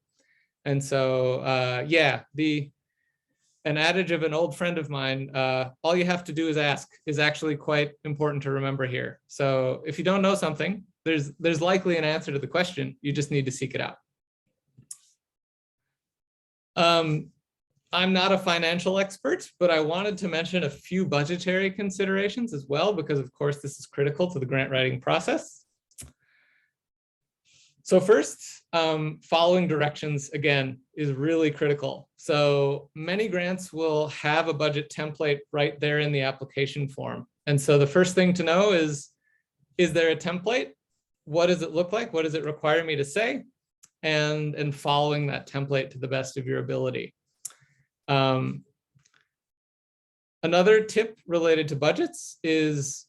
And so, yeah, an adage of an old friend of mine, all you have to do is ask, is actually quite important to remember here. So if you don't know something, there's likely an answer to the question. You just need to seek it out. I'm not a financial expert, but I wanted to mention a few budgetary considerations as well, because of course this is critical to the grant writing process. So first, following directions, again, is really critical. So many grants will have a budget template right there in the application form. And so the first thing to know is there a template? What does it look like? What does it require me to say? And following that template to the best of your ability. Another tip related to budgets is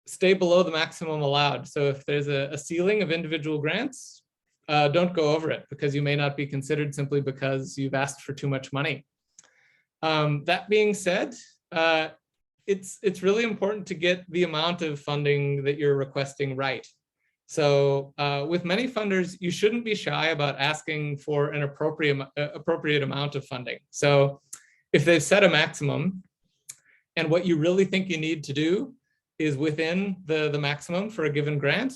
stay below the maximum allowed. So if there's a ceiling of individual grants, don't go over it, because you may not be considered simply because you've asked for too much money. That being said, it's really important to get the amount of funding that you're requesting right. So with many funders, you shouldn't be shy about asking for an appropriate amount of funding. So if they've set a maximum and what you really think you need to do is within the maximum for a given grant,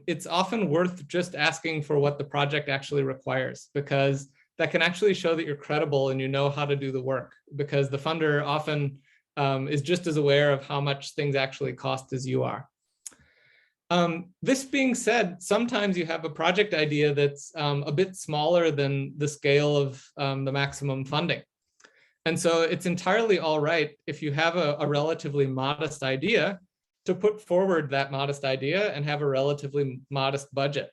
it's often worth just asking for what the project actually requires, because that can actually show that you're credible and you know how to do the work, because the funder often is just as aware of how much things actually cost as you are. This being said, sometimes you have a project idea that's a bit smaller than the scale of the maximum funding. And so it's entirely all right if you have a relatively modest idea to put forward that modest idea and have a relatively modest budget.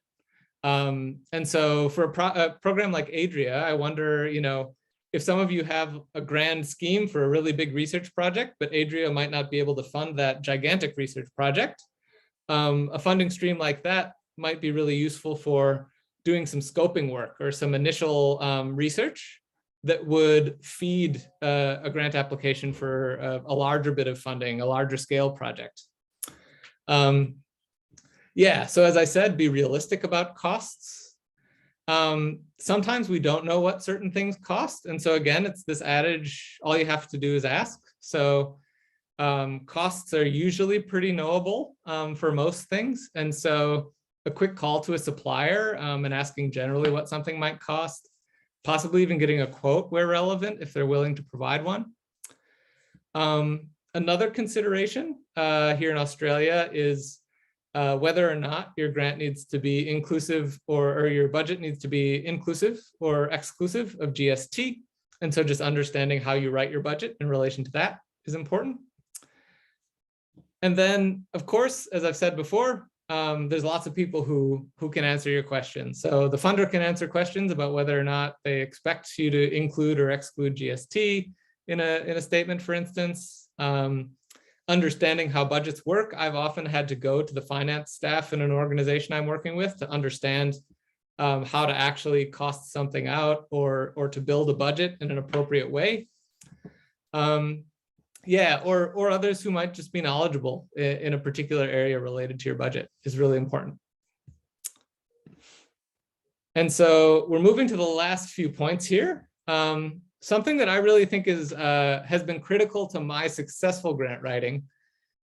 And so for a program like ADRIA, I wonder, if some of you have a grand scheme for a really big research project, but ADRIA might not be able to fund that gigantic research project, a funding stream like that might be really useful for doing some scoping work or some initial research that would feed a grant application for a larger bit of funding, a larger scale project. Yeah, so as I said, be realistic about costs. Sometimes we don't know what certain things cost. And so again, it's this adage, all you have to do is ask. So costs are usually pretty knowable for most things. And so a quick call to a supplier and asking generally what something might cost, possibly even getting a quote where relevant if they're willing to provide one. Another consideration here in Australia is whether or not your grant needs to be inclusive or your budget needs to be inclusive or exclusive of GST. And so just understanding how you write your budget in relation to that is important. And then, of course, as I've said before, there's lots of people who can answer your questions. So the funder can answer questions about whether or not they expect you to include or exclude GST in a statement, for instance. Understanding how budgets work, I've often had to go to the finance staff in an organization I'm working with to understand how to actually cost something out or to build a budget in an appropriate way. Yeah, or others who might just be knowledgeable in a particular area related to your budget is really important. And so we're moving to the last few points here. Something that I really think has been critical to my successful grant writing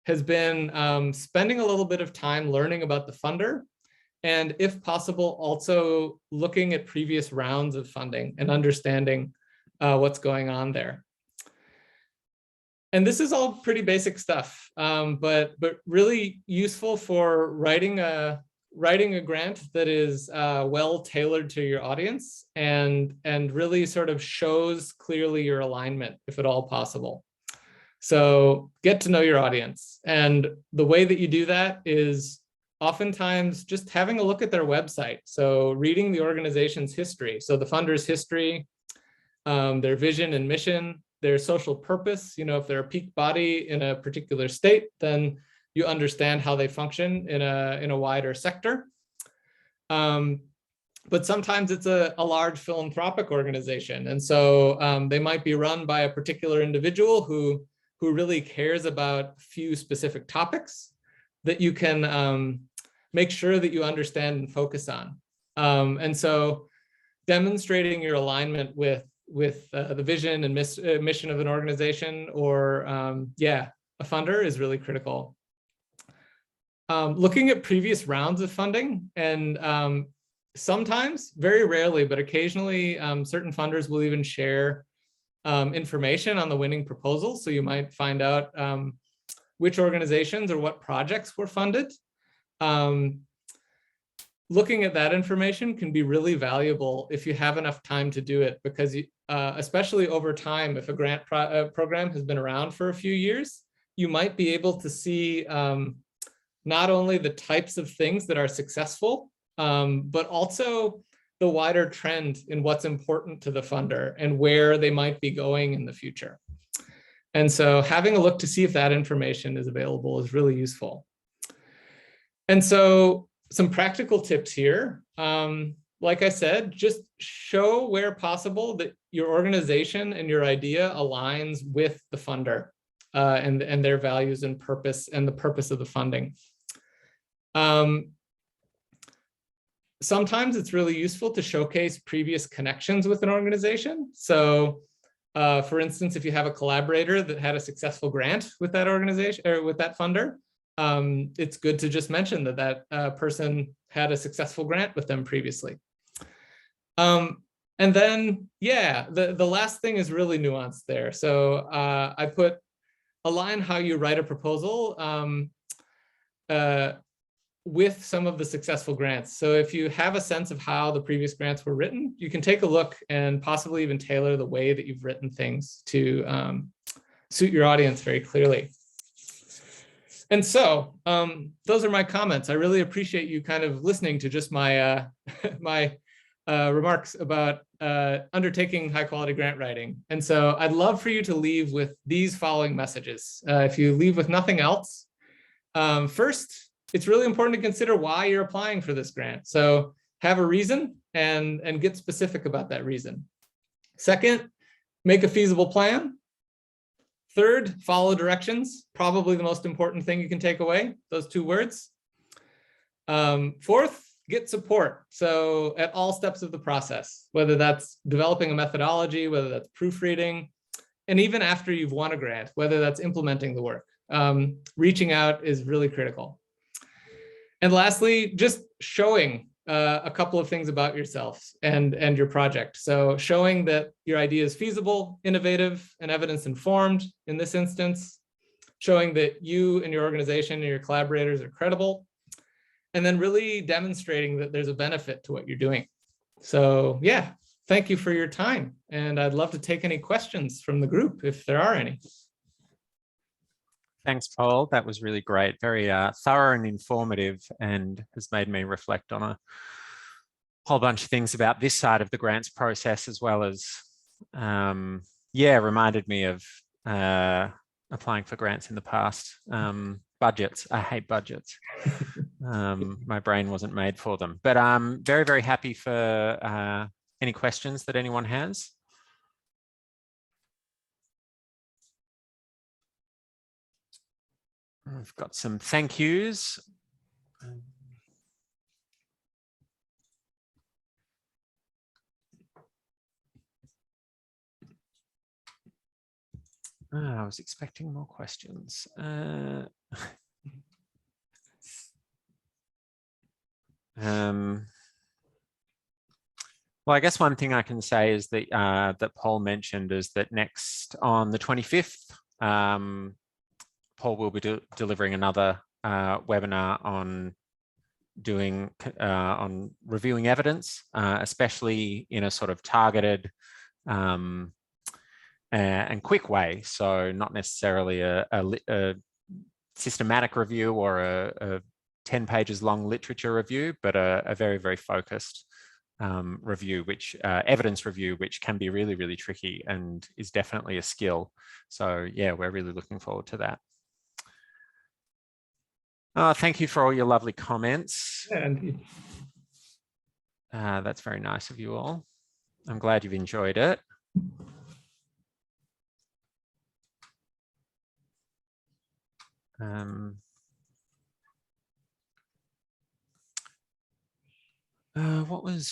has been spending a little bit of time learning about the funder, and if possible, also looking at previous rounds of funding and understanding what's going on there. And this is all pretty basic stuff, but really useful for writing a grant that is well tailored to your audience and really sort of shows clearly your alignment, if at all possible. So get to know your audience. And the way that you do that is oftentimes just having a look at their website. So reading the organization's history. So the funder's history, their vision and mission, their social purpose. If they're a peak body in a particular state, then you understand how they function in a wider sector. But sometimes it's a large philanthropic organization. And so they might be run by a particular individual who really cares about a few specific topics that you can make sure that you understand and focus on. And so demonstrating your alignment with the vision and mission of an organization or a funder is really critical. Looking at previous rounds of funding, and sometimes, very rarely, but occasionally, certain funders will even share information on the winning proposals. So you might find out which organizations or what projects were funded. Looking at that information can be really valuable if you have enough time to do it, because especially over time, if a grant program has been around for a few years, you might be able to see not only the types of things that are successful, but also the wider trend in what's important to the funder and where they might be going in the future. And so having a look to see if that information is available is really useful. And so some practical tips here. Like I said, just show where possible that your organization and your idea aligns with the funder and their values and purpose and the purpose of the funding. Sometimes it's really useful to showcase previous connections with an organization. So for instance, if you have a collaborator that had a successful grant with that organization or with that funder, it's good to just mention that person had a successful grant with them previously. And then, the last thing is really nuanced there. So I put align how you write a proposal with some of the successful grants. So if you have a sense of how the previous grants were written, you can take a look and possibly even tailor the way that you've written things to suit your audience very clearly. And so those are my comments. I really appreciate you kind of listening to just my remarks about undertaking high quality grant writing. And so I'd love for you to leave with these following messages. If you leave with nothing else, first, it's really important to consider why you're applying for this grant. So have a reason and get specific about that reason. Second, make a feasible plan. Third, follow directions, probably the most important thing you can take away, those 2 words. Fourth, get support. So at all steps of the process, whether that's developing a methodology, whether that's proofreading, and even after you've won a grant, whether that's implementing the work, reaching out is really critical. And lastly, just showing a couple of things about yourself and your project. So showing that your idea is feasible, innovative, and evidence-informed in this instance, showing that you and your organization and your collaborators are credible, and then really demonstrating that there's a benefit to what you're doing. So yeah, thank you for your time. And I'd love to take any questions from the group if there are any. Thanks, Paul. That was really great. Very thorough and informative, and has made me reflect on a whole bunch of things about this side of the grants process, as well as, yeah, reminded me of applying for grants in the past. Budgets, I hate budgets. My brain wasn't made for them, but I'm very, very happy for any questions that anyone has. I've got some thank yous. I was expecting more questions. Well, I guess one thing I can say is that that Paul mentioned is that next on the 25th, Paul will be delivering another webinar on on reviewing evidence, especially in a sort of targeted and quick way. So not necessarily a systematic review or a 10 pages long literature review, but a very, very focused review, which evidence review, which can be really, really tricky and is definitely a skill. So yeah, we're really looking forward to that. Thank you for all your lovely comments. And that's very nice of you all. I'm glad you've enjoyed it. What was...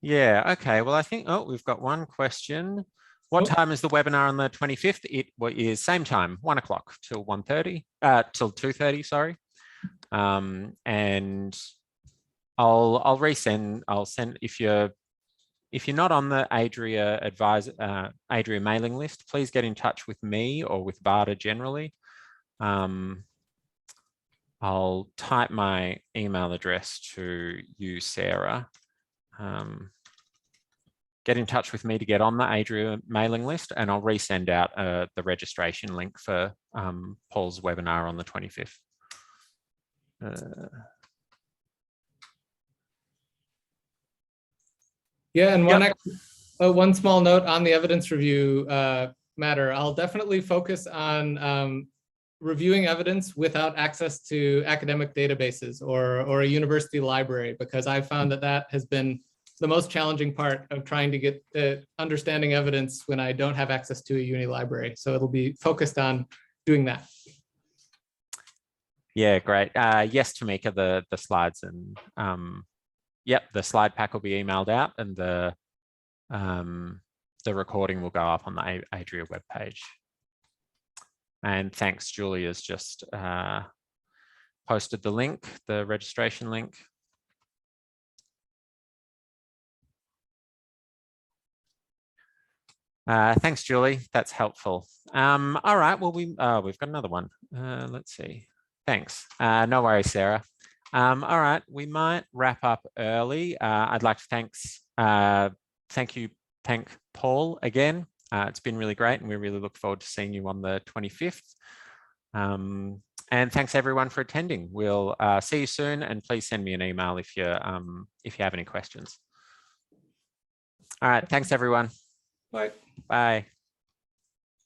Yeah, okay. Well, I think, we've got one question. What time is the webinar on the 25th? It is same time, 1 o'clock till 1:30, till 2:30, sorry. And I'll resend, I'll send, if you're not on the ADRIA ADRIA mailing list, please get in touch with me or with VADA generally. I'll type my email address to you, Sarah. Get in touch with me to get on the ADRIA mailing list, and I'll resend out the registration link for Paul's webinar on the 25th. Yeah, and one small note on the evidence review matter. I'll definitely focus on reviewing evidence without access to academic databases or a university library, because I found that that has been the most challenging part of trying to get understanding evidence when I don't have access to a uni library. So it'll be focused on doing that. Yeah, great. Yes, Tamika, the slides and yep, the slide pack will be emailed out, and the recording will go up on the ADRIA webpage. And thanks, Julia's just posted the link, the registration link. Thanks, Julie. That's helpful. All right. Well, we've got another one. Let's see. Thanks. No worries, Sarah. All right. We might wrap up early. I'd like to thank Paul again It's been really great, and we really look forward to seeing you on the 25th. And thanks everyone for attending. We'll see you soon, and please send me an email if you have any questions. All right, thanks everyone. Bye. Bye.